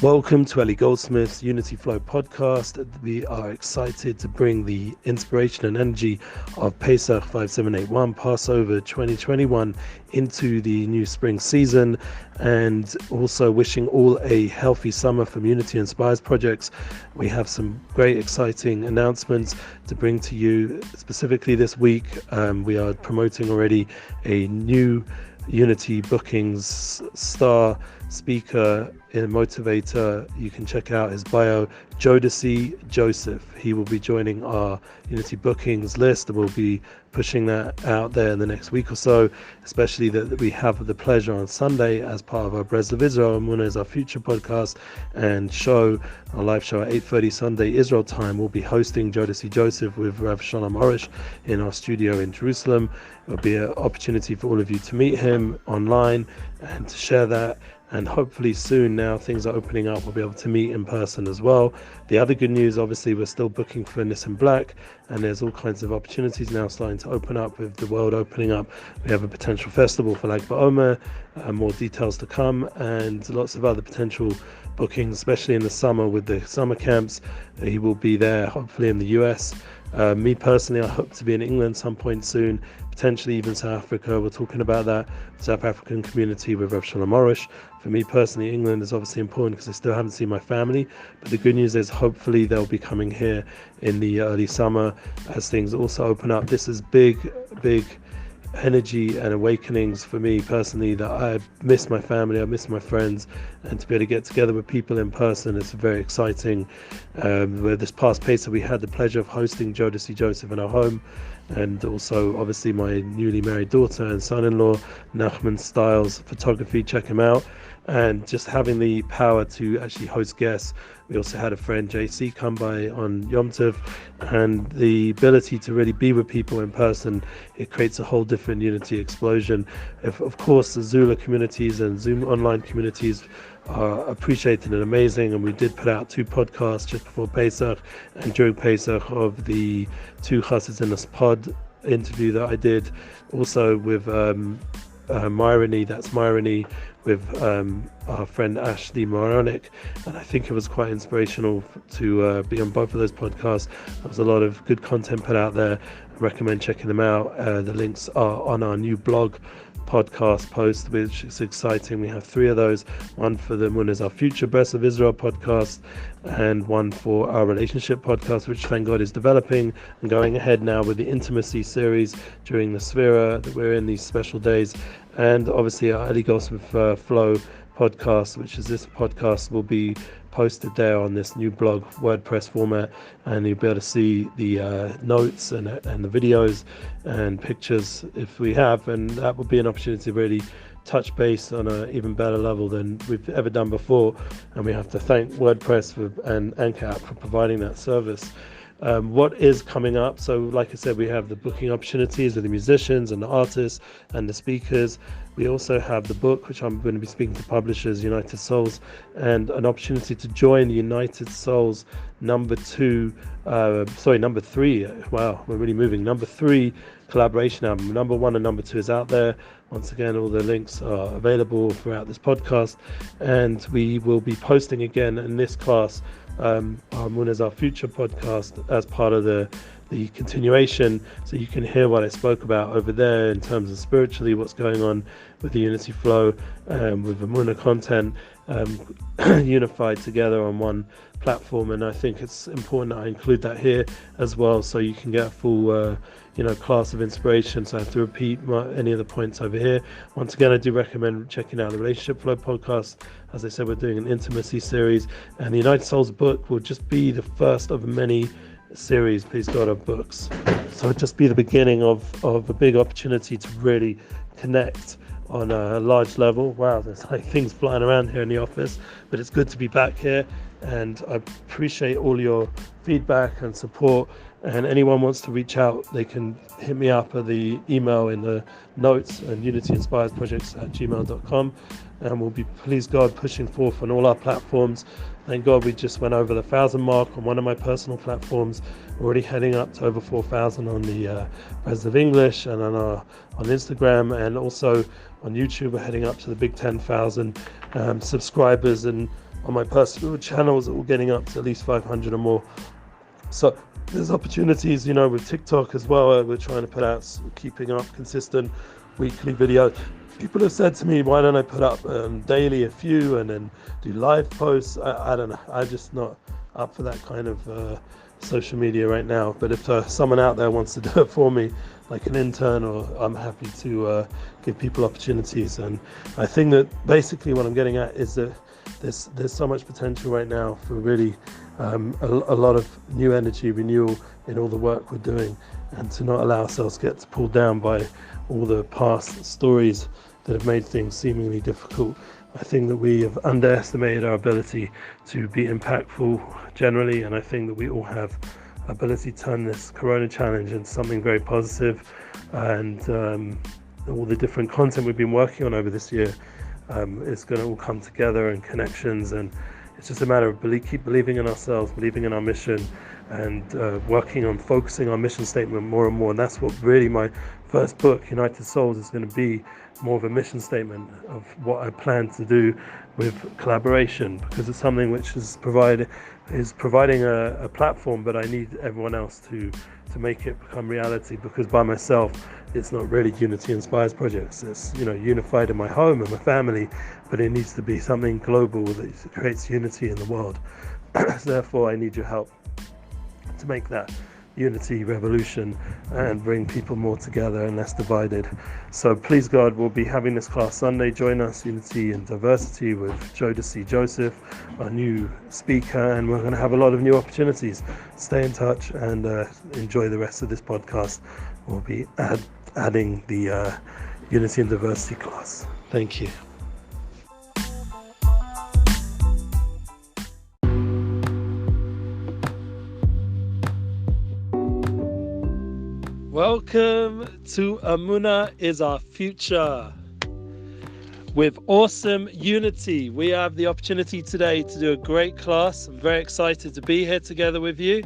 Welcome to Ellie Goldsmith's Unity Flow podcast. We are excited to bring the inspiration and energy of Pesach 5781, Passover 2021, into the new spring season, and also wishing all a healthy summer from Unity Inspires projects. We have some great exciting announcements to bring to you. Specifically this week, we are promoting already a new Unity Bookings star speaker and motivator. You can check out his bio, Jodeci Joseph. He will be joining our Unity Bookings list, and we'll be pushing that out there in the next week or so, especially that we have the pleasure on Sunday as part of our Breslev Israel Emuna is our future podcast and show, our live show at 8:30 Sunday Israel time. We'll be hosting Jodeci Joseph with Rav Shalom Orish in our studio in Jerusalem. It'll be an opportunity for all of you to meet him online and to share that. And hopefully soon, now things are opening up, we'll be able to meet in person as well. The other good news, obviously, we're still booking for Nissan Black, and there's all kinds of opportunities now starting to open up with the world opening up. We have a potential festival for IGTV HaOmer, more details to come, and lots of other potential bookings, especially in the summer with the summer camps. He will be there, hopefully in the US. Me personally, I hope to be in England some point soon, potentially even South Africa. We're talking about that South African community with Rav Shalom Orish. For me personally, England is obviously important because I still haven't seen my family, but the good news is hopefully they'll be coming here in the early summer as things also open up. This is big energy and awakenings for me personally, that I miss my family, I miss my friends, and to be able to get together with people in person is very exciting. Where this past Pesach we had the pleasure of hosting Jodeci Joseph in our home, and also obviously my newly married daughter and son-in-law, Nachman Styles Photography, check him out. And just having the power to actually host guests. We also had a friend, JC, come by on Yom Tov, and the ability to really be with people in person, it creates a whole different unity explosion. Of course, the Zula communities and Zoom online communities are appreciated and amazing, and we did put out 2 podcasts just before Pesach and during Pesach of the 2 Chassid's in this pod interview that I did, also with Myrony, that's Myrony, with our friend Ashley Moronic, and I think it was quite inspirational to be on both of those podcasts. There was a lot of good content put out there. I recommend checking them out. The links are on our new blog podcast post, which is exciting. We have 3 of those, one for the Emuna is our future Breslev Israel podcast, and one for our relationship podcast, which thank God is developing and going ahead now with the intimacy series during the Sefirat that we're in these special days. And obviously our Ellie Goldsmith Flow podcast, which is this podcast, will be posted there on this new blog WordPress format, and you'll be able to see the notes and the videos and pictures if we have, and that will be an opportunity to really touch base on an even better level than we've ever done before. And we have to thank WordPress and Anchor app for providing that service. What is coming up? So like I said, we have the booking opportunities with the musicians and the artists and the speakers. We also have the book, which I'm going to be speaking to publishers, United Souls, and an opportunity to join the United Souls number 3. Wow, we're really moving. Number 3 collaboration album. Number 1 and number 2 is out there. Once again, all the links are available throughout this podcast, and we will be posting again in this class our Emuna is our future podcast as part of the continuation, so you can hear what I spoke about over there in terms of spiritually what's going on with the Unity Flow, with Emuna content unified together on one platform. And I think it's important that I include that here as well, so you can get a full class of inspiration. So I have to repeat any of the points over here. Once again, I do recommend checking out the Relationship Flow podcast. As I said, we're doing an intimacy series, and the United Souls book will just be the first of many series, please God, of books. So it'll just be the beginning of a big opportunity to really connect on a large level. Wow, there's like things flying around here in the office, but it's good to be back here, and I appreciate all your feedback and support. And anyone wants to reach out, they can hit me up at the email in the notes, and unityinspiresprojects@gmail.com, and we'll be, please God, pushing forth on all our platforms. Thank God we just went over the 1,000 mark on one of my personal platforms. We're already heading up to over 4,000 on the Breslev English and on Instagram, and also on YouTube we're heading up to the big 10,000 subscribers. And on my personal channels are all getting up to at least 500 or more. So there's opportunities, with TikTok as well. We're trying to put out, keeping up consistent weekly videos. People have said to me, why don't I put up daily a few and then do live posts? I don't know. I'm just not up for that kind of social media right now. But if someone out there wants to do it for me, like an intern, or I'm happy to give people opportunities. And I think that basically what I'm getting at is that there's so much potential right now for really a lot of new energy renewal in all the work we're doing, and to not allow ourselves to get pulled down by all the past stories that have made things seemingly difficult. I think that we have underestimated our ability to be impactful generally, and I think that we all have ability to turn this Corona challenge into something very positive. And all the different content we've been working on over this year is going to all come together, and connections, and it's just a matter of keep believing in ourselves, believing in our mission, and working on focusing our mission statement more and more. And that's what really my first book, United Souls, is going to be, more of a mission statement of what I plan to do with collaboration, because it's something which is providing a platform, but I need everyone else to make it become reality, because by myself it's not really Unity Inspires projects. It's unified in my home and my family, but it needs to be something global that creates unity in the world. So therefore I need your help to make that unity revolution and bring people more together and less divided. So please God, we'll be having this class Sunday. Join us, Unity and Diversity, with Jodeci Joseph, our new speaker, and we're going to have a lot of new opportunities. Stay in touch and enjoy the rest of this podcast. We'll be adding the Unity and Diversity class. Thank you. Welcome to Emuna is Our Future. With awesome unity, we have the opportunity today to do a great class. I'm very excited to be here together with you.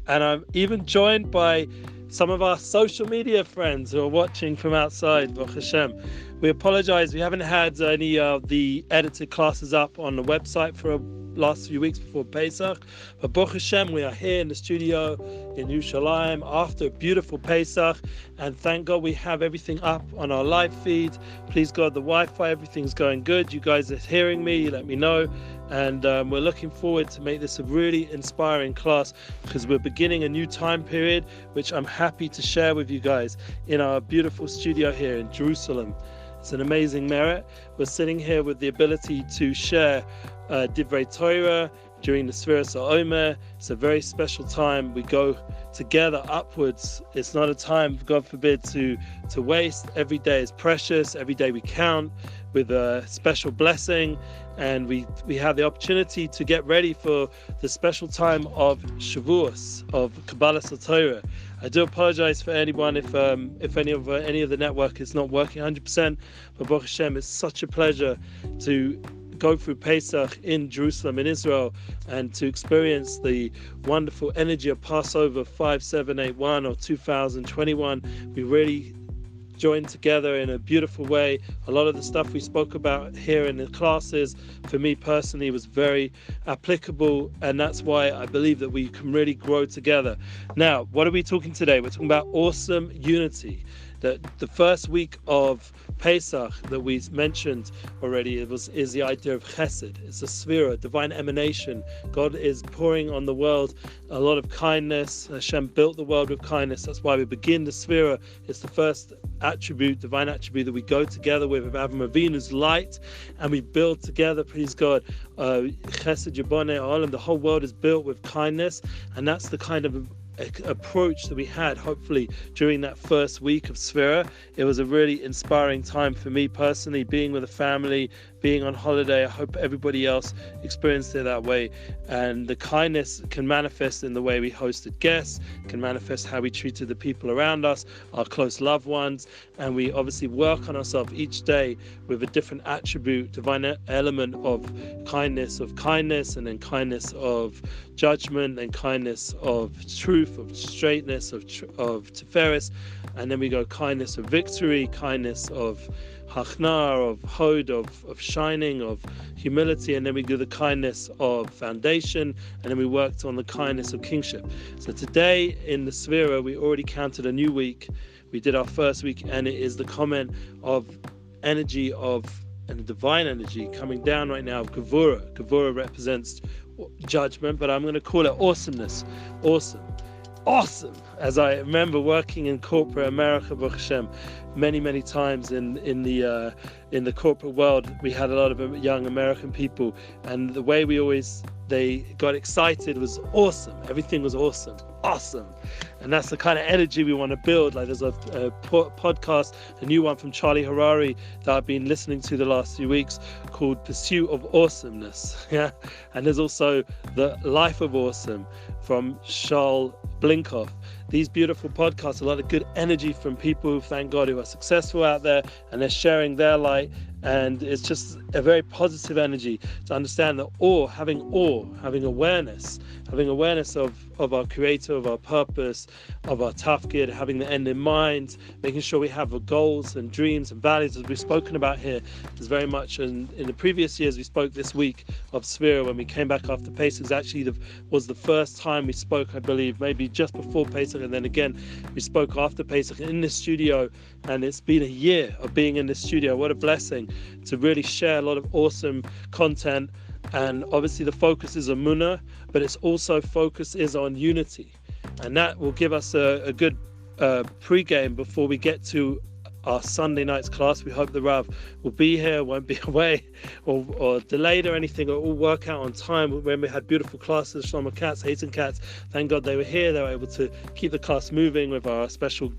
And I'm even joined by some of our social media friends who are watching from outside, Baruch Hashem. We apologize, we haven't had any of the edited classes up on the website for last few weeks before Pesach, but Baruch Hashem, we are here in the studio in Yerushalayim after a beautiful Pesach, and thank God we have everything up on our live feed. Please God, the Wi-Fi, everything's going good. You guys are hearing me, you let me know, and we're looking forward to make this a really inspiring class, because we're beginning a new time period, which I'm happy to share with you guys in our beautiful studio here in Jerusalem. It's an amazing merit. We're sitting here with the ability to share Divrei Torah during the Sefirat HaOmer. It's a very special time. We go together upwards. It's not a time, God forbid, to waste. Every day is precious. Every day we count with a special blessing. And we have the opportunity to get ready for the special time of Shavuos, of Kabbalas Torah. I do apologize for anyone if any of the network is not working 100%, but Baruch Hashem, it's such a pleasure to go through Pesach in Jerusalem, in Israel, and to experience the wonderful energy of Passover 5781 or 2021. We really joined together in a beautiful way. A lot of the stuff we spoke about here in the classes, for me personally, was very applicable, and that's why I believe that we can really grow together. Now, what are we talking today? We're talking about awesome unity. The first week of Pesach that we mentioned already is the idea of Chesed. It's a Sefira, divine emanation. God is pouring on the world a lot of kindness. Hashem built the world with kindness. That's why we begin the Sefira. It's the first attribute, divine attribute, that we go together with Avram Avinu's light, and we build together, please God, Chesed Yiboneh Olam. The whole world is built with kindness, and that's the kind of approach that we had, hopefully, during that first week of Sefira. It was a really inspiring time for me personally, being with a family, being on holiday. I hope everybody else experienced it that way. And the kindness can manifest in the way we hosted guests, can manifest how we treated the people around us, our close loved ones, and we obviously work on ourselves each day with a different attribute, divine element of kindness, and then kindness of judgment, and kindness of truth, of straightness, of Tiferes, and then we go kindness of victory, kindness of hachna, of hod, of shining, of humility, and then we do the kindness of foundation, and then we worked on the kindness of kingship. So today in the Sefira, we already counted a new week. We did our first week, and it is the comment of energy of and divine energy coming down right now of Gevura. Gevura represents judgment, but I'm going to call it awesomeness. Awesome. As I remember working in corporate America, Baruch Hashem, many times in the corporate world, we had a lot of young American people, and the way they got excited was awesome. Everything was awesome. And that's the kind of energy we want to build. Like there's a podcast, a new one from Charlie Harari that I've been listening to the last few weeks called Pursuit of Awesomeness. Yeah. And there's also The Life of Awesome from Charles Blinkoff. These beautiful podcasts, a lot of good energy from people who, thank God, who are successful out there, and they're sharing their light. And it's just a very positive energy to understand that having awareness of our creator, of our purpose, of our tafkid, having the end in mind, making sure we have the goals and dreams and values, as we've spoken about here. There's very much in the previous years. We spoke this week of Sefira when we came back after Pesach. Actually was the first time we spoke, I believe, maybe just before Pesach, and then again we spoke after Pesach in this studio. And it's been a year of being in this studio. What a blessing to really share a lot of awesome content. And obviously the focus is Emuna, but it's also focus is on unity. And that will give us a good pre-game before we get to our Sunday night's class. We hope the Rav will be here, won't be away or delayed or anything. It will all work out on time. When we had beautiful classes, Shlomo Katz, Hayton Katz, thank God they were here. They were able to keep the class moving with our special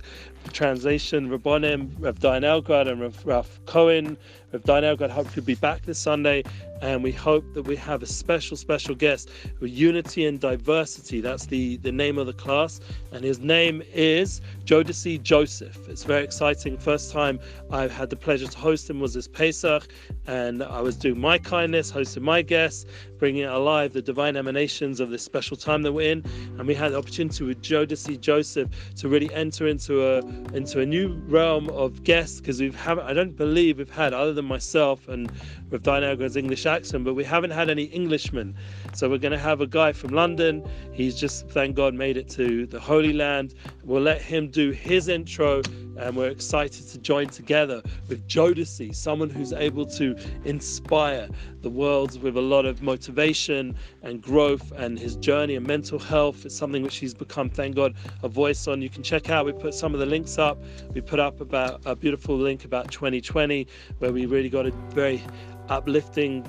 translation, Rabbonim, Rav Dayan Elgrad and Rav Cohen. Rav Dayan Elgrad hopefully will be back this Sunday, and we hope that we have a special guest with Unity and Diversity. That's the name of the class, and his name is Jodeci Joseph. It's very exciting. First time I had the pleasure to host him was this Pesach, and I was doing my kindness, hosting my guests, bringing alive the divine emanations of this special time that we're in. And we had the opportunity with Jodeci Joseph to really enter into a new realm of guests, because I don't believe we've had, other than myself and with Dayan Elgrad's English accent, but we haven't had any Englishmen. So we're going to have a guy from London. He's just, thank God, made it to the Holy Land. We'll let him do his intro, and we're excited to join together with Jodeci, someone who's able to inspire the world with a lot of motivation and growth, and his journey and mental health is something which he's become, thank God, a voice on. You can check out, we put some of the links up. We put up about a beautiful link about 2020, where we really got a very uplifting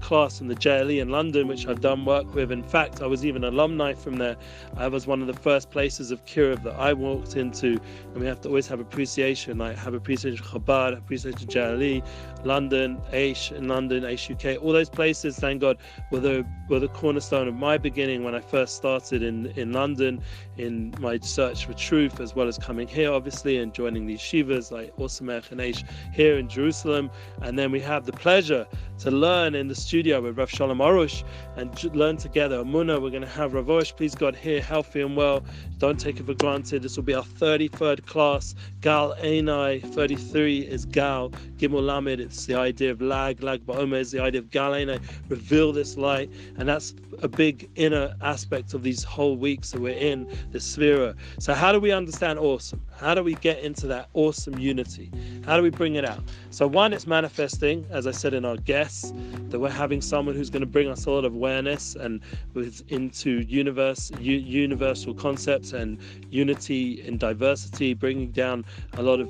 class in the JLE in London, which I've done work with. In fact, I was even alumni from there. I was one of the first places of Kiruv that I walked into, and we have to always have appreciation. I have appreciation for Chabad, appreciation for JLE, London, Aish in London, Aish UK, all those places, thank God, were the cornerstone of my beginning when I first started in London, in my search for truth, as well as coming here, obviously, and joining these shivas like Osamech and Aish here in Jerusalem. And then we have the pleasure to learn in the studio with Rav Shalom Arush and learn together. Emuna, we're going to have Rav Arush, please God, here, healthy and well. Don't take it for granted. This will be our 33rd class. Gal Einai, 33 is Gal. Gimel Lamed, it's the idea of Lag Ba'omer is the idea of Gal Einai, reveal this light. And that's a big inner aspect of these whole weeks that we're in, this Sefira. So how do we understand awesome? How do we get into that awesome unity? How do we bring it out? So one, it's manifesting, as I said in our guests, that we're having someone who's going to bring us a lot of awareness and into universal concepts and unity and diversity, bringing down a lot of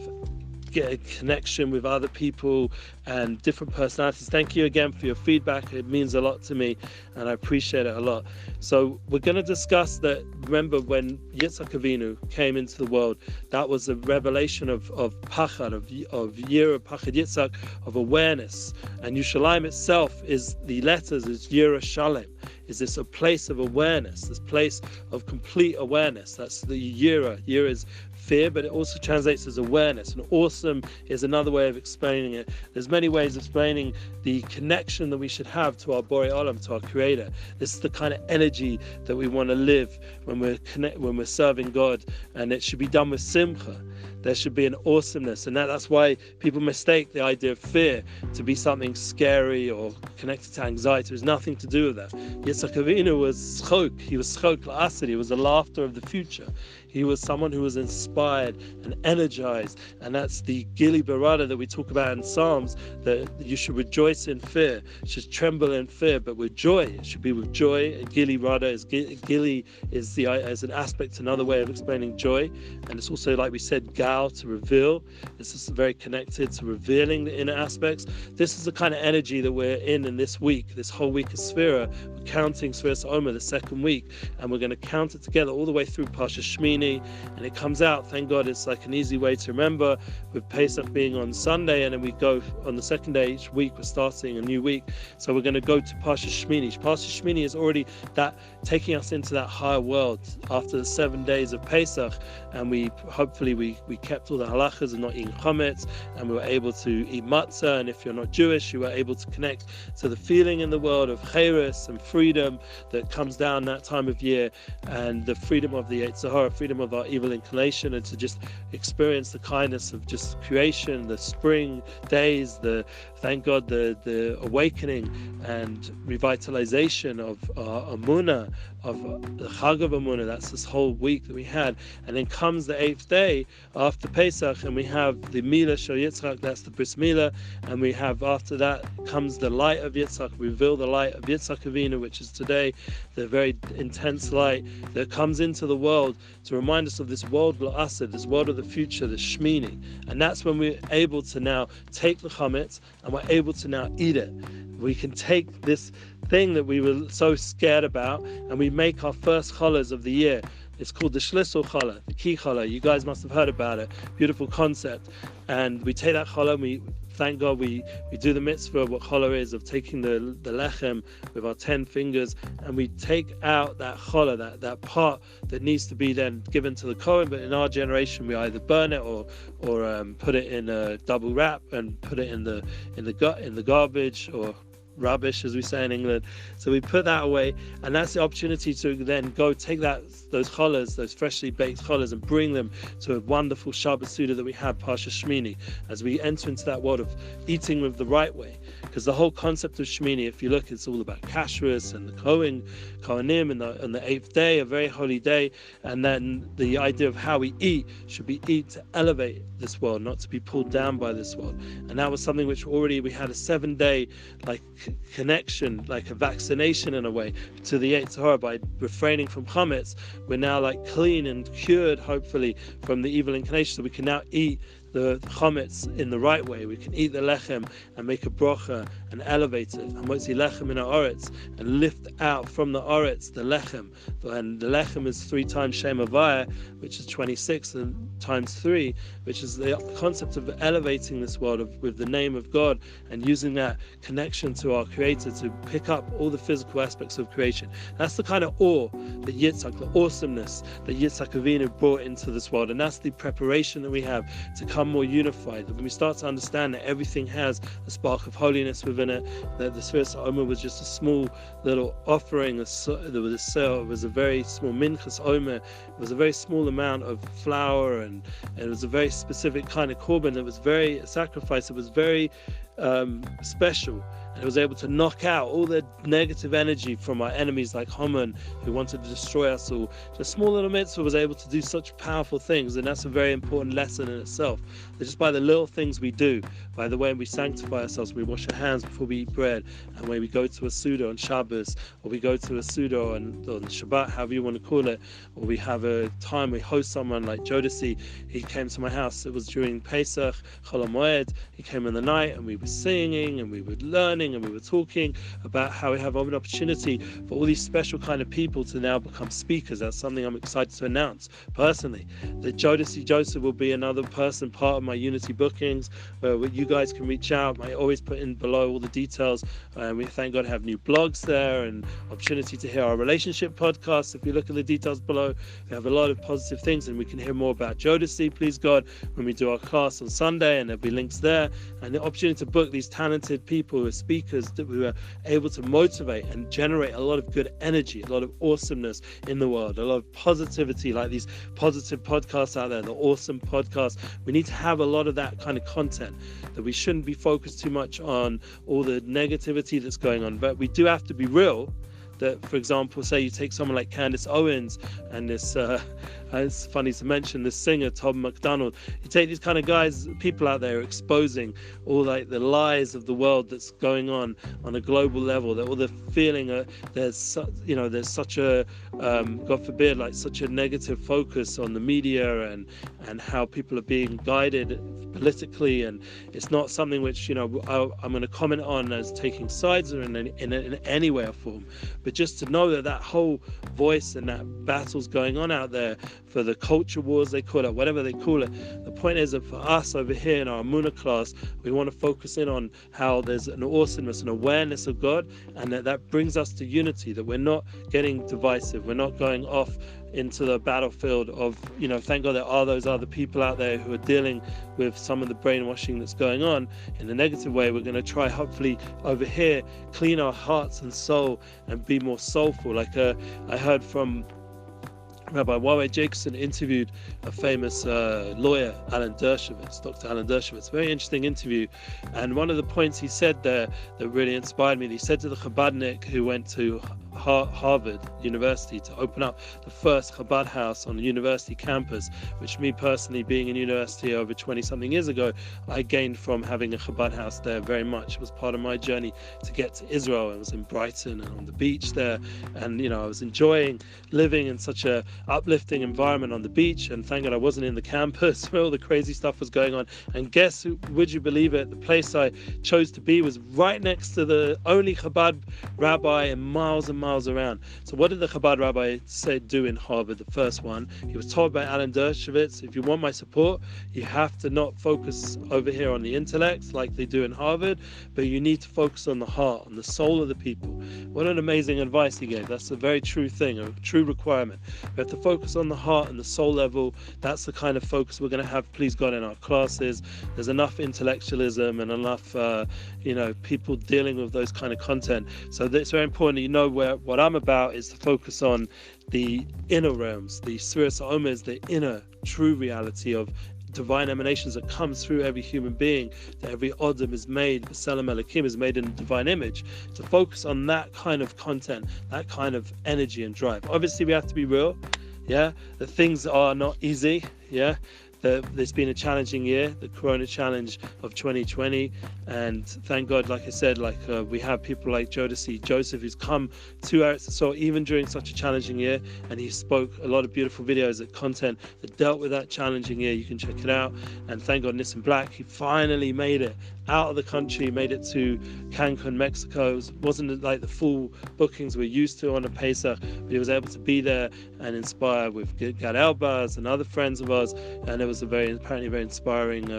connection with other people and different personalities. Thank you again for your feedback. It means a lot to me, and I appreciate it a lot. So we're going to discuss that. Remember, when Yitzhak Avinu came into the world, that was a revelation of Pachad, of Yira, Pachad Yitzhak, of awareness. And Yerushalayim itself is the letters, is Yerushalayim. Is this a place of awareness, this place of complete awareness? That's the Yira. Yira is fear, but it also translates as awareness. And awesome is another way of explaining it. There's many ways of explaining the connection that we should have to our Borei Olam, to our Creator. This is the kind of energy that we want to live when we're serving God, and it should be done with simcha. There should be an awesomeness, and that's why people mistake the idea of fear to be something scary or connected to anxiety. There's nothing to do with that. Yitzhak Avinu was chok. He was chok la'asad. He was the laughter of the future. He was someone who was inspired and energized, and that's the Gili Barada that we talk about in Psalms, that you should rejoice in fear, should tremble in fear, but with joy. It should be with joy. Gili Barada is Gili is as an aspect, another way of explaining joy, and it's also, like we said, Gal, to reveal. This is very connected to revealing the inner aspects. This is the kind of energy that we're in this week, this whole week of Sefira. We're counting Sefirat HaOmer, the second week, and we're going to count it together all the way through Pasha Shmini. And it comes out, thank God, it's like an easy way to remember, with Pesach being on Sunday, and then we go on the second day each week. We're starting a new week, so we're going to go to Pasha Shmini. Pasha Shmini is already that taking us into that higher world after the 7 days of Pesach, and we kept all the halachas of not eating chametz, and we were able to eat matzah. And if you're not Jewish, you were able to connect to the feeling in the world of chayres and freedom that comes down that time of year, and the freedom of the Yetzer Hara, freedom of our evil inclination, and to just experience the kindness of just creation, the spring days, thank God, the awakening and revitalization of our Emuna, of the Chag of Emuna. That's this whole week that we had. And then comes the 8th day after Pesach, and we have the Milah Shel Yitzchak, that's the Bris Milah, and we have, after that comes the light of Yitzchak, reveal the light of Yitzchak Avinu, which is today the very intense light that comes into the world to remind us of this world La'asad, this world of the future, the Shmini. And that's when we're able to now take the chametz, and we're able to now eat it. We can take this thing that we were so scared about, and we make our first challahs of the year. It's called the Shlisel Challah, the key challah. You guys must have heard about it. Beautiful concept. And we take that challah, and we thank God we do the mitzvah of what challah is, of taking the lechem with our 10 fingers, and we take out that challah, that part that needs to be then given to the Kohen. But in our generation, we either burn it or put it in a double wrap and put it in the garbage, or rubbish, as we say in England. So we put that away, and that's the opportunity to then go take those challahs, those freshly baked challahs, and bring them to a wonderful Shabbat Suda that we have, Pasha Shmini, as we enter into that world of eating with the right way. Because the whole concept of Shmini, if you look, it's all about kashrus and the Kohanim, and on the 8th day, a very holy day. And then the idea of how we eat should be eat to elevate this world, not to be pulled down by this world. And that was something which already we had a 7-day connection, like a vaccination in a way, to the Yetzer Hara. By refraining from chametz, we're now clean and cured, hopefully, from the evil inclination. So we can now eat the chametz in the right way. We can eat the lechem and make a bracha and elevate it. Hamotzi lechem in haaretz, and lift out from the haaretz the lechem. And the lechem is 3 times Shem Havaya, which is 26, and times 3, which is the concept of elevating this world with the name of God, and using that connection to our Creator to pick up all the physical aspects of creation. That's the kind of awe that Yitzhak, the awesomeness that Yitzhak Avinu brought into this world, and that's the preparation that we have to come more unified. When we start to understand that everything has a spark of holiness within it, that the Sefirat HaOmer was just a small little offering, it was a very small minchas omer, it was a very small amount of flour, and it was a very specific kind of korban that was very sacrifice. It was very special, and it was able to knock out all the negative energy from our enemies like Haman, who wanted to destroy us all. The small little mitzvah was able to do such powerful things, and that's a very important lesson in itself. That just by the little things we do, by the way we sanctify ourselves, we wash our hands before we eat bread, and when we go to a Suda on Shabbos, or we go to a Suda on Shabbat, however you want to call it, or we have a time we host someone like Jodeci. He came to my house, it was during Pesach, Chol HaMoed. He came in the night, and we were singing and we were learning and we were talking about how we have an opportunity for all these special kind of people to now become speakers. That's something I'm excited to announce personally. That Jodeci Joseph will be another person part of my Unity bookings, where you guys can reach out. I always put in below all the details. We thank God have new blogs there and opportunity to hear our relationship podcast. If you look at the details below, we have a lot of positive things, and we can hear more about Jodeci, please God, when we do our class on Sunday, and there'll be links there, and the opportunity to book these talented people who are speakers that we are able to motivate and generate a lot of good energy, a lot of awesomeness in the world, a lot of positivity, like these positive podcasts out there, the awesome podcasts. We need to have a lot of that kind of content, that we shouldn't be focused too much on all the negativity that's going on, but we do have to be real. That, for example, say you take someone like Candace Owens and this it's funny to mention this singer Tom McDonald. You take these kind of guys, people out there exposing all like the lies of the world that's going on a global level, that all the feeling there's such a God forbid, like such a negative focus on the media and how people are being guided politically, and it's not something which I'm going to comment on as taking sides or in any way or form, but just to know that whole voice and that battle's going on out there for the culture wars, they call it, whatever they call it. The point is that for us over here in our Emuna class, we want to focus in on how there's an awesomeness and awareness of God, and that brings us to unity, that we're not getting divisive, we're not going off into the battlefield of, thank God there are those other people out there who are dealing with some of the brainwashing that's going on in a negative way. We're going to try, hopefully, over here, clean our hearts and soul and be more soulful. Like I heard from Rabbi Waweh Jacobson interviewed a famous lawyer, Alan Dershowitz, Dr. Alan Dershowitz. Very interesting interview. And one of the points he said there that really inspired me, he said to the Chabadnik who went to Harvard University to open up the first Chabad house on the university campus, which me personally, being in university over 20-something years ago, I gained from having a Chabad house there very much. It was part of my journey to get to Israel. I was in Brighton and on the beach there, and I was enjoying living in such a uplifting environment on the beach, and thank God I wasn't in the campus where all the crazy stuff was going on. And guess who, would you believe it, the place I chose to be was right next to the only Chabad rabbi in miles and miles around. So what did the Chabad rabbi do in Harvard, the first one? He was told by Alan Dershowitz, if you want my support, you have to not focus over here on the intellect like they do in Harvard, but you need to focus on the heart, on the soul of the people. What an amazing advice he gave. That's a very true thing, a true requirement. We have to focus on the heart and the soul level. That's the kind of focus we're going to have, please God, in our classes. There's enough intellectualism and enough people dealing with those kind of content. So it's very important that what I'm about is to focus on the inner realms. The Sefirat HaOmer is the inner true reality of divine emanations that comes through every human being, that every Adam is made, B'Tselem Elokim is made in a divine image. To focus on that kind of content, that kind of energy and drive. Obviously we have to be real, that things are not easy, There's been a challenging year, the Corona challenge of 2020, and thank God, like I said, we have people like Jodeci Joseph who's come to Eretz Yisrael even during such a challenging year, and he spoke a lot of beautiful videos and content that dealt with that challenging year. You can check it out. And thank God Nissan Black, he finally made it out of the country, made it to Cancun, Mexico. It wasn't like the full bookings we're used to on a Pesach, but he was able to be there and inspire with Gad Elbaz and other friends of ours, and it was apparently very inspiring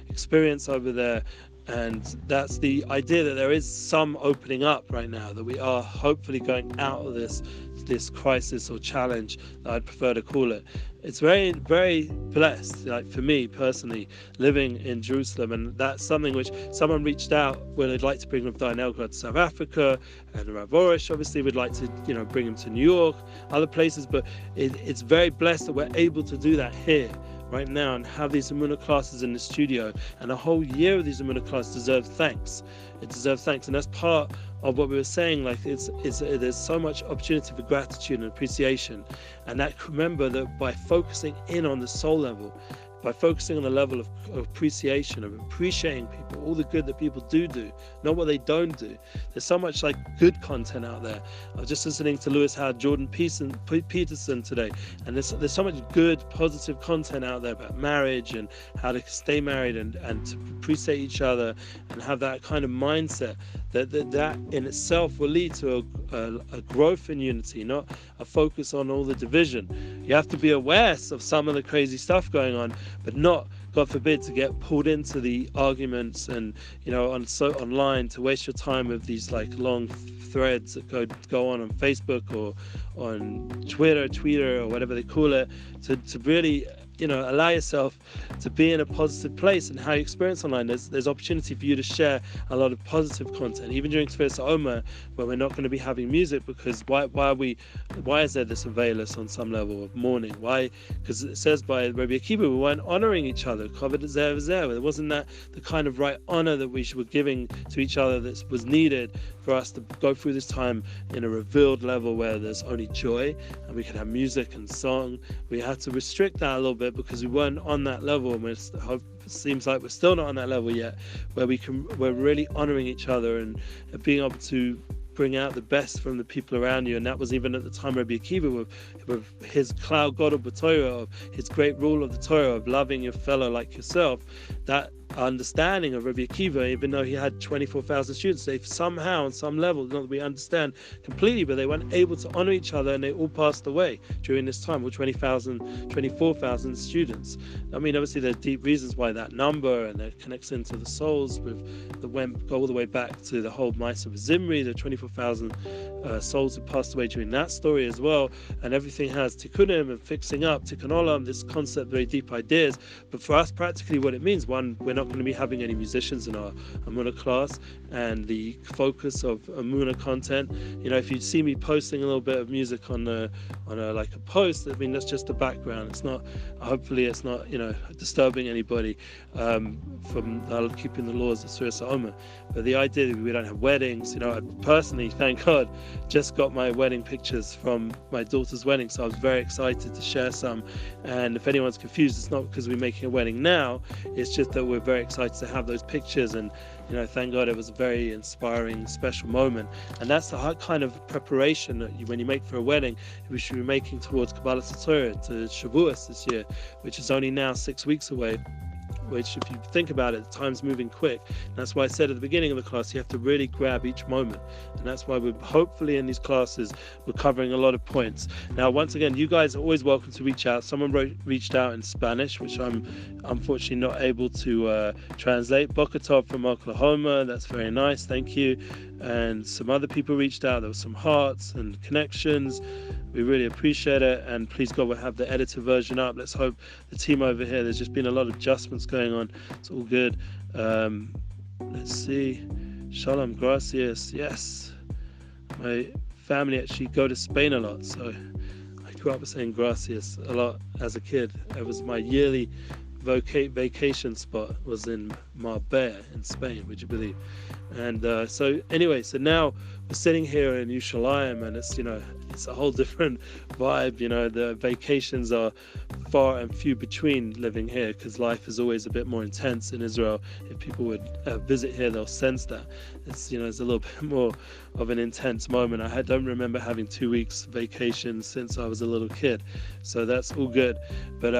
experience over there. And that's the idea, that there is some opening up right now, that we are hopefully going out of this crisis or challenge, that I'd prefer to call it. It's very, very blessed, like for me personally, living in Jerusalem, and that's something which someone reached out where they'd like to bring Rav Darnell to South Africa, and Rav Orish obviously would like to bring him to New York, other places, but it's very blessed that we're able to do that here right now and have these Emuna classes in the studio, and a whole year of these Emuna classes deserves thanks. It deserves thanks, and that's part of what we were saying. Like there's so much opportunity for gratitude and appreciation, and that remember that by focusing in on the soul level, by focusing on the level of appreciation, of appreciating people, all the good that people do, not what they don't do. There's so much like good content out there. I was just listening to Lewis Howard Jordan Peterson today, and there's so much good, positive content out there about marriage and how to stay married and to appreciate each other and have that kind of mindset that in itself will lead to a growth in unity, not a focus on all the division. You have to be aware of some of the crazy stuff going on, but not, God forbid, to get pulled into the arguments and, you know, online, to waste your time with these like long threads that go on Facebook or on Twitter or whatever they call it, to really, you know, allow yourself to be in a positive place. And how you experience online, there's opportunity for you to share a lot of positive content, even during Sefirat HaOmer, where we're not going to be having music, because why is there this availus on some level of mourning? Why? Because it says by Rabbi Akiva, we weren't honoring each other. There wasn't that the kind of right honor that we were giving to each other that was needed for us to go through this time in a revealed level where there's only joy and we can have music and song. We had to restrict that a little bit because we weren't on that level, and it seems like we're still not on that level yet, where we're really honoring each other and being able to bring out the best from the people around you. And that was even at the time Rabbi Akiva with his cloud God of the Torah, of his great rule of the Torah of loving your fellow like yourself. That understanding of Rabbi Akiva, even though he had 24,000 students, they somehow on some level, not that we understand completely, but they weren't able to honor each other, and they all passed away during this time, with 24,000 students. I mean, obviously there's deep reasons why that number, and it connects into the souls with go all the way back to the whole Ma'aseh of Zimri, the 24,000 souls who passed away during that story as well. And everything has tikkunim and fixing up, tikkun olam, this concept, very deep ideas. But for us, practically what it means, one, we're not going to be having any musicians in our Emuna class, and the focus of Emuna content, you know, if you see me posting a little bit of music on a post, I mean, that's just the background. It's not, hopefully it's not, you know, disturbing anybody from keeping the laws of Sefirat HaOmer. But the idea that we don't have weddings, you know, I personally, thank God, just got my wedding pictures from my daughter's wedding, so I was very excited to share some. And if anyone's confused, it's not because we're making a wedding now, it's just that we're very excited to have those pictures. And, you know, thank God, it was a very inspiring, special moment. And that's the kind of preparation that when you make for a wedding, we should be making towards Kabbalas Torah, to Shavuos this year, which is only now 6 weeks away. Which, if you think about it, time's moving quick. And that's why I said at the beginning of the class, you have to really grab each moment. And that's why we're hopefully in these classes, we're covering a lot of points. Now, once again, you guys are always welcome to reach out. Someone reached out in Spanish, which I'm unfortunately not able to translate. Boker Tov from Oklahoma, that's very nice, thank you. And some other people reached out. There were some hearts and connections. We really appreciate it, and please God, we'll have the edited version up. Let's hope the team over here, there's just been a lot of adjustments going on. It's all good. Let's see. Shalom, gracias. Yes. My family actually go to Spain a lot, so I grew up saying gracias a lot as a kid. It was my yearly vacation spot, was in Marbella in Spain, would you believe? And so now we're sitting here in Yerushalayim, and it's, you know, it's a whole different vibe. You know, the vacations are far and few between living here, because life is always a bit more intense in Israel. If people would visit here, they'll sense that it's, you know, it's a little bit more of an intense moment. I don't remember having 2 weeks vacation since I was a little kid, so that's all good. But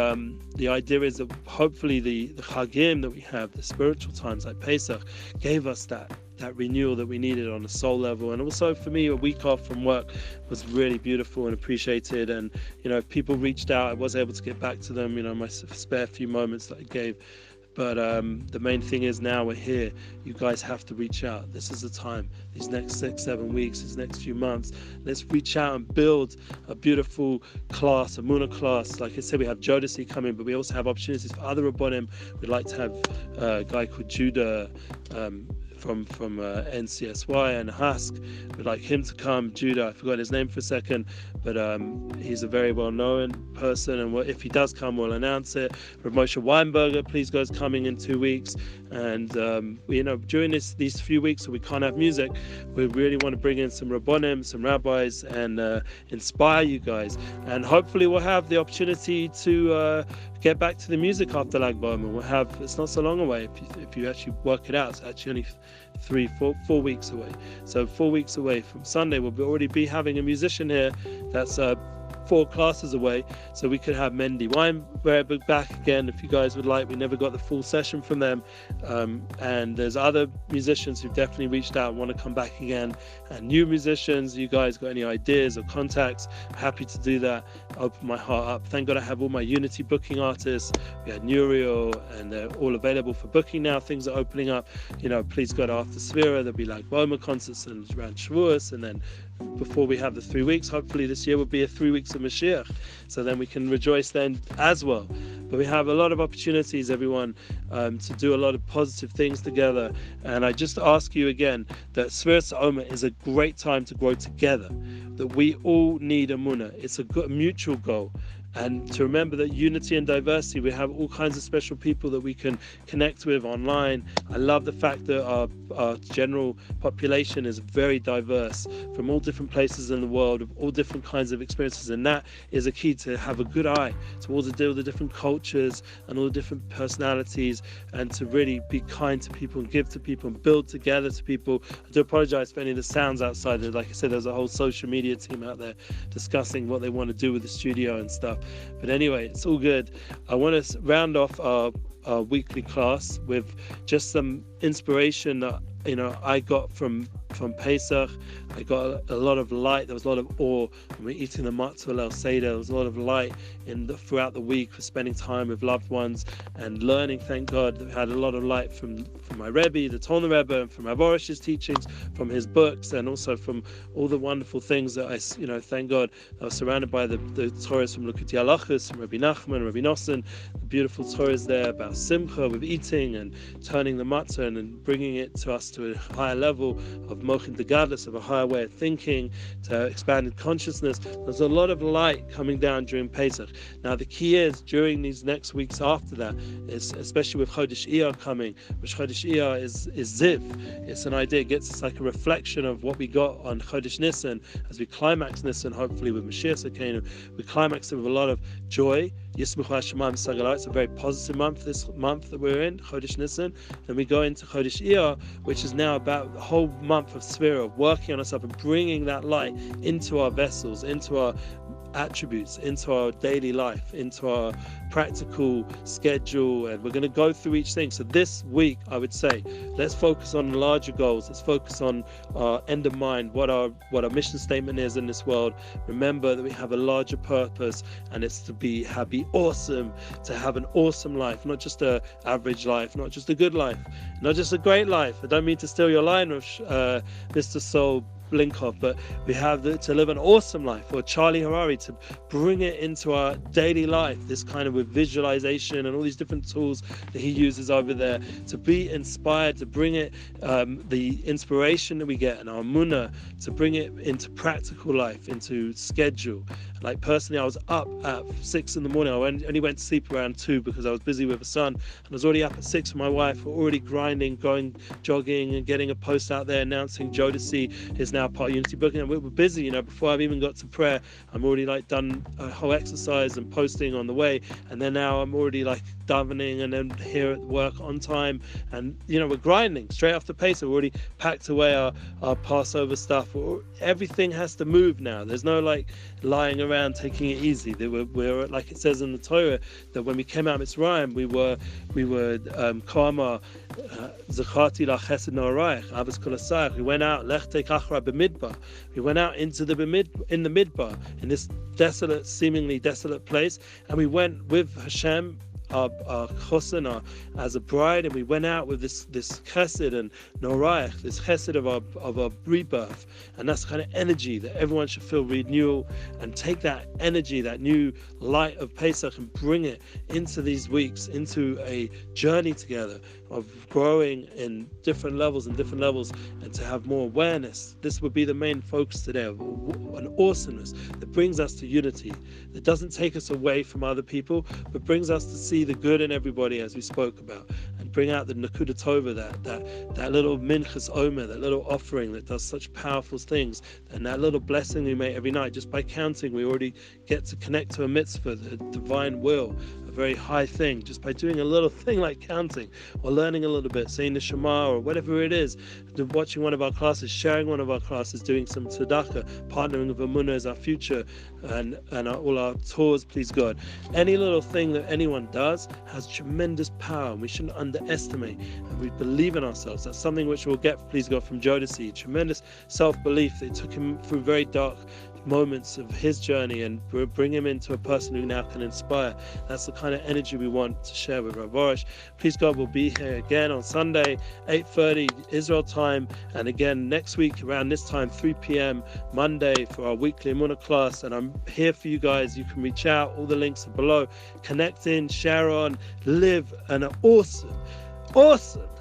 the idea is that hopefully the Chagim that we have, the spiritual times like Pesach, gave us that renewal that we needed on a soul level. And also for me, a week off from work was really beautiful and appreciated. And, you know, if people reached out, I was able to get back to them, you know, my spare few moments that I gave. But the main thing is, now we're here, you guys have to reach out. This is the time, these next 6-7 weeks, these next few months, let's reach out and build a beautiful class, a Emuna class. Like I said, we have Jodeci coming, but we also have opportunities for other Rabbonim. We'd like to have a guy called Judah from NCSY and Husk. We'd like him to come. Judah, I forgot his name for a second, but he's a very well-known person, and if he does come, we'll announce it. Rav Moshe Weinberger, please God, is coming in 2 weeks. And you know, during these few weeks that we can't have music, we really want to bring in some Rabbonim, some rabbis, and inspire you guys. And hopefully we'll have the opportunity to get back to the music after Lag BaOmer. We'll have, it's not so long away if you actually work it out. It's actually only 4 weeks away. So 4 weeks away from Sunday, we'll already be having a musician here that's 4 classes away, so we could have Mendy Weinberg back again if you guys would like. We never got the full session from them, and there's other musicians who've definitely reached out and want to come back again, and new musicians. You guys got any ideas or contacts? I'm happy to do that. Open my heart up. Thank God I have all my Unity booking artists. We had Nuriel, and they're all available for booking now. Things are opening up. Please go to after Sefirat. There'll be like BaOmer concerts and around Shavuos, and then before we have the 3 weeks, hopefully this year will be a 3 weeks of Mashiach, so then we can rejoice then as well. But we have a lot of opportunities, everyone, to do a lot of positive things together. And I just ask you again that Sefirat HaOmer is a great time to grow together, that we all need Emuna. It's a mutual goal. And to remember that unity and diversity, we have all kinds of special people that we can connect with online. I love the fact that our general population is very diverse from all different places in the world, of all different kinds of experiences, and that is a key to have a good eye towards all the different cultures and all the different personalities, and to really be kind to people and give to people and build together to people. I do apologize for any of the sounds outside. Like I said, there's a whole social media team out there discussing what they want to do with the studio and stuff. But anyway, it's all good. I want to round off our weekly class with just some inspiration that I got from Pesach. I got a lot of light. There was a lot of awe when we were eating the matzah Leil Seder. There was a lot of light throughout the week for spending time with loved ones and learning. Thank God that we had a lot of light from my Rebbe, the Tolner Rebbe, and from Avorish's teachings, from his books, and also from all the wonderful things that thank God, I was surrounded by the Torahs from Lukutei Halachos, from Rabbi Nachman, Rabbi Nosson, the beautiful Torahs there about Simcha with eating and turning the matzah and bringing it to us to a higher level of Mochin Degadlus, of a higher way of thinking, to expanded consciousness. There's a lot of light coming down during Pesach. Now the key is, during these next weeks after that, is especially with Chodesh Iyar coming, which Chodesh Iyar is Ziv. It's an idea, it gets us like a reflection of what we got on Chodesh Nisan as we climax Nisan, hopefully with Mashiach Tzidkeinu. We climax it with a lot of joy. Yismuch Hashemayim Sagalai. It's a very positive month, this month that we're in, Chodesh Nisan. Then we go into Chodesh Iyar, which is now about the whole month of Sefirat, working on ourselves and bringing that light into our vessels, into our attributes, into our daily life, into our practical schedule, and we're going to go through each thing. So this week, I would say, let's focus on larger goals. Let's focus on our end of mind, what our mission statement is in this world. Remember that we have a larger purpose, and it's to be awesome, to have an awesome life, not just a average life, not just a good life, not just a great life. I don't mean to steal your line of Mr. Soul Blinkov, but we have to live an awesome life, or Charlie Harari, to bring it into our daily life, this kind of with visualization and all these different tools that he uses over there, to be inspired, to bring it, the inspiration that we get and our Emuna, to bring it into practical life, into schedule. Like personally, I was up at 6 in the morning. I only went to sleep around 2 because I was busy with a son, and I was already up at 6 with my wife. We're already grinding, going jogging and getting a post out there announcing Jodeci is now part of Unity Booking, and we were busy, before I've even got to prayer. I'm already done a whole exercise and posting on the way, and then now I'm already davening, and then here at work on time, and we're grinding straight after Pesach. We're already packed away our Passover stuff. Everything has to move now. There's no lying around taking it easy. We're like it says in the Torah, that when we came out of Mitzrayim, we were Koama Zacharti la Chesed Noraich Avos Kol Asayach. We went out Lech Teich Achra B'Midbar. We went out into the Midbar, in this seemingly desolate place, and we went with Hashem, our chosen, as a bride, and we went out with this chesed and noraich, this chesed of our rebirth, and that's the kind of energy that everyone should feel renewal, and take that energy, that new light of Pesach, and bring it into these weeks, into a journey together of growing in different levels, and to have more awareness. This would be the main focus today, of an awesomeness that brings us to unity, that doesn't take us away from other people, but brings us to see the good in everybody, as we spoke about, and bring out the Nakuda Tova, that little Minchas Omer, that little offering that does such powerful things, and that little blessing we make every night. Just by counting, we already get to connect to a mitzvah, the divine will a very high thing just by doing a little thing like counting or learning a little bit, saying the Shema or whatever it is, watching one of our classes, sharing one of our classes, doing some tzedakah, partnering with Emuna as our future and all our tours, please God. Any little thing that anyone does has tremendous power, and we shouldn't underestimate, and we believe in ourselves. That's something which we'll get, please God, from Jodeci. Tremendous self-belief that took him through very dark moments of his journey and bring him into a person who now can inspire. That's the kind of energy we want to share with Rav Arush. Please God, we'll be here again on Sunday, 8:30 Israel time, and again next week around this time, 3 p.m. Monday, for our weekly Emuna class. And I'm here for you guys. You can reach out. All the links are below. Connect in, share on, live an awesome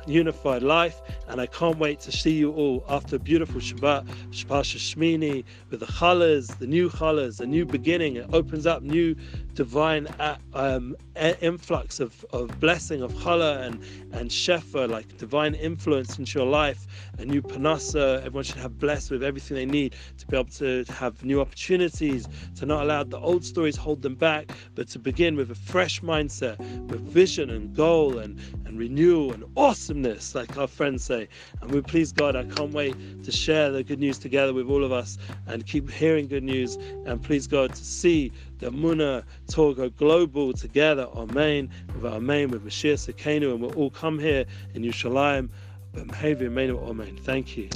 unified life, and I can't wait to see you all after a beautiful Shabbat, Pasha Shmini, with the challahs, the new challahs, a new beginning. It opens up new divine influx of blessing of challah and shefa, like divine influence into your life, a new panasa. Everyone should have blessed with everything they need to be able to have new opportunities, to not allow the old stories hold them back, but to begin with a fresh mindset, with vision and goal and renewal and awesomeness, like our friends say. And we please God, I can't wait to share the good news together with all of us and keep hearing good news, and please God to see the Emuna tour go global together, Amen, with Mashiach Sekenu, and we'll all come here in Yerushalayim. Amen. Thank you.